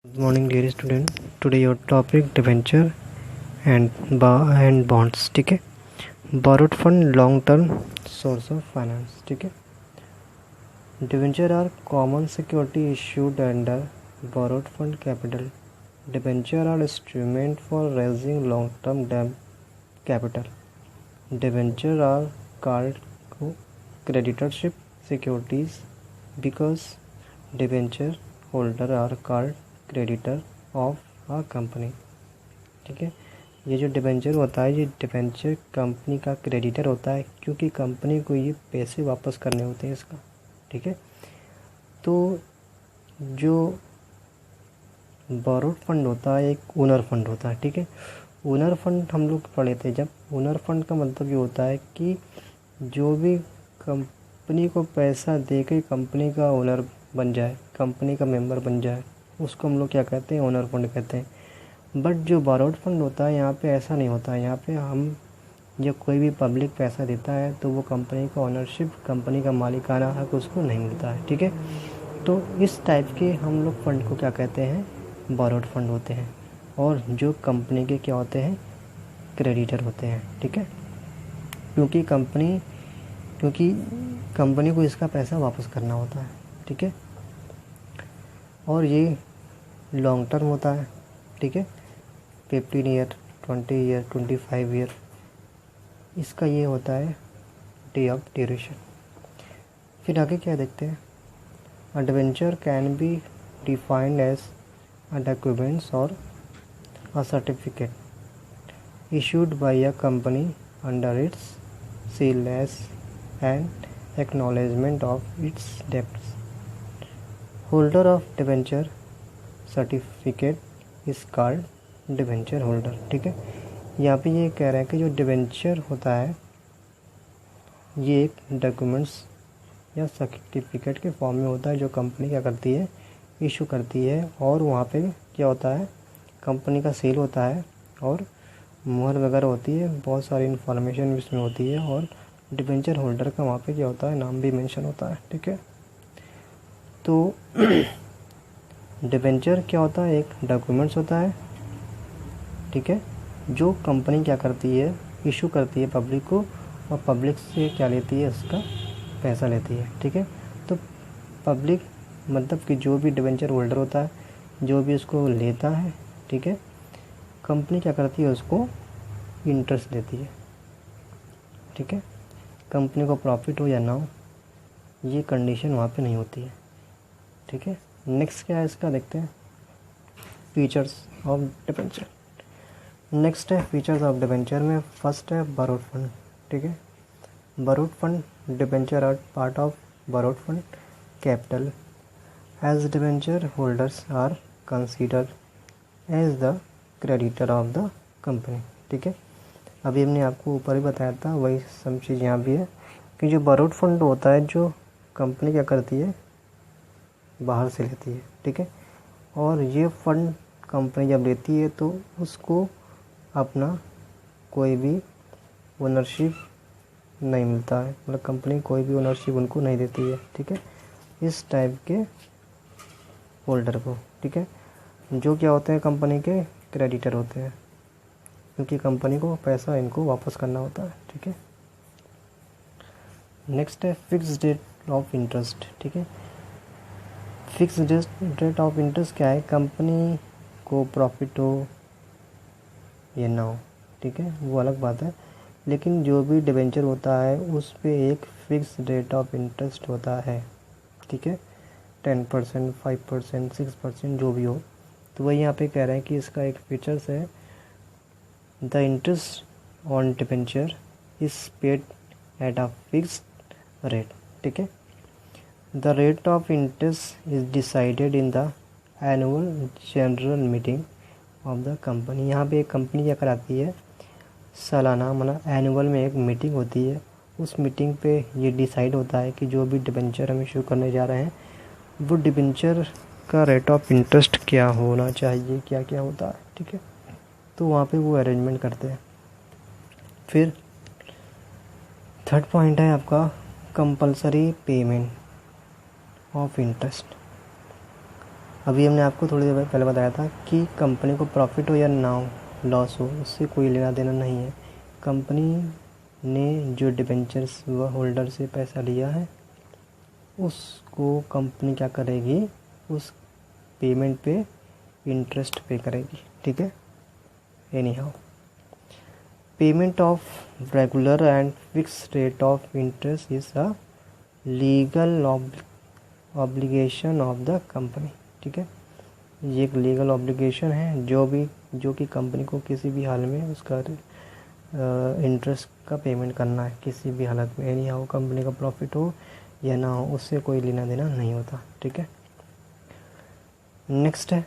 Good morning dear student. Today your topic debenture and bonds. ठीक है. Borrowed fund long term source of finance. ठीक है. Debenture are common security issued under borrowed fund capital. Debenture are instrument for raising long term debt capital. Debenture are called creditorship securities because debenture holder are called creditor of a company. ठीक है. ये जो debenture होता है, ये debenture company का creditor होता है क्योंकि कंपनी को ये पैसे वापस करने होते हैं इसका. ठीक है. तो जो बोरोड फंड होता है एक ओनर फंड होता है. ठीक है. ओनर फंड हम लोग पढ़े थे जब. ओनर फंड का मतलब ये होता है कि जो भी कंपनी को पैसा दे के कंपनी का ओनर बन जाए, कंपनी का मेंबर बन जाए, उसको हम लोग क्या कहते हैं, ओनर फंड कहते हैं. बट जो बोरोड फंड होता है यहाँ पे ऐसा नहीं होता है. यहाँ पे हम जब कोई भी पब्लिक पैसा देता है तो वो कंपनी का ओनरशिप, कंपनी का मालिकाना हक उसको नहीं मिलता है. ठीक है. तो इस टाइप के हम लोग फंड को क्या कहते हैं, बोरोड फंड होते हैं. और जो कंपनी के क्या होते हैं, क्रेडिटर होते हैं. ठीक है. क्योंकि कंपनी को इसका पैसा वापस करना होता है. ठीक है. और ये लॉन्ग टर्म होता है. ठीक है. 15 ईयर, 20 ईयर, 25 ईयर इसका ये होता है डे ऑफ ड्यूरेशन. फिर आगे क्या देखते हैं. A debenture can be defined as a documents और a certificate issued by a company under its seal as an acknowledgement of its debts. Holder of debenture certificate is called debenture holder. ठीक है. यहाँ पे ये कह रहे हैं कि जो डिबेंचर होता है ये एक डॉक्यूमेंट्स या सर्टिफिकेट के फॉर्म में होता है जो कंपनी क्या करती है, इशू करती है. और वहाँ पे क्या होता है, कंपनी का सेल होता है और मुहर वगैरह होती है, बहुत सारी इन्फॉर्मेशन इसमें होती है. और डिबेंचर होल्डर का वहाँ पे क्या होता है, नाम भी मेंशन होता है. ठीक है. तो डिबेंचर क्या होता है, एक डॉक्यूमेंट्स होता है. ठीक है. जो कंपनी क्या करती है, इशू करती है पब्लिक को, और पब्लिक से क्या लेती है, उसका पैसा लेती है. ठीक है. तो पब्लिक मतलब कि जो भी डिबेंचर होल्डर होता है, जो भी उसको लेता है, ठीक है, कंपनी क्या करती है, उसको इंटरेस्ट देती है. ठीक है. कंपनी को प्रॉफिट हो या ना हो, ये कंडीशन वहाँ पे नहीं होती है. ठीक है. नेक्स्ट क्या है इसका देखते हैं, फीचर्स ऑफ डिबेंचर. नेक्स्ट है फीचर्स ऑफ डिबेंचर में फर्स्ट है बोरोड फंड. ठीक है. Borrowed fund debenture are part of borrowed fund capital as debenture holders are consider as the creditor of the company. ठीक है. अभी हमने आपको ऊपर ही बताया था, वही सब चीज़ यहाँ भी है कि जो बोरोड फंड होता है, जो कंपनी क्या करती है, बाहर से लेती है. ठीक है. और ये फंड कंपनी जब लेती है तो उसको अपना कोई भी ओनरशिप नहीं मिलता है, मतलब कंपनी कोई भी ओनरशिप उनको नहीं देती है. ठीक है. इस टाइप के होल्डर को. ठीक है. जो क्या होते हैं, कंपनी के क्रेडिटर होते हैं क्योंकि कंपनी को पैसा इनको वापस करना होता है. ठीक है. नेक्स्ट है फिक्स रेट ऑफ इंटरेस्ट. ठीक है. फिक्स रेट ऑफ इंटरेस्ट क्या है, कंपनी को प्रॉफिट हो या ना हो, ठीक है, वो अलग बात है. लेकिन जो भी डिबेंचर होता है उस पे एक फिक्स रेट ऑफ इंटरेस्ट होता है. ठीक है. 10%, 5%, 6% जो भी हो. तो वही यहाँ पे कह रहे हैं कि इसका एक फीचर्स है, the interest on debenture is paid at a fixed rate. ठीक है. The rate of interest is decided in the annual general meeting of the company. यहाँ पे एक कंपनी क्या कराती है, सालाना मतलब एनुअल में एक मीटिंग होती है. उस मीटिंग पे ये डिसाइड होता है कि जो भी डिबेंचर हम इशू करने जा रहे हैं वो डिबेंचर का रेट ऑफ इंटरेस्ट क्या होना चाहिए, क्या क्या होता है. ठीक है. तो वहाँ पे वो अरेंजमेंट करते हैं. फिर थर्ड पॉइंट है आपका कंपल्सरी पेमेंट of interest. अभी हमने आपको थोड़ी देर पहले बताया था कि कंपनी को प्रॉफिट हो या ना हो, लॉस हो, उससे कोई लेना देना नहीं है। कंपनी ने जो डिबेंचर्स व होल्डर से पैसा लिया है उसको कंपनी क्या करेगी, उस पेमेंट पे इंटरेस्ट पे करेगी, ठीक है। Any how, payment of regular and fix rate of interest is a legal obligation of the company, ठीक है। ये एक लीगल ऑब्लिगेशन है जो कि कंपनी को किसी भी हाल में उसका इंटरेस्ट का पेमेंट करना है, किसी भी हालत में। एनी हाउ, कंपनी का प्रॉफिट हो या ना हो, उससे कोई लेना देना नहीं होता, ठीक है। नेक्स्ट है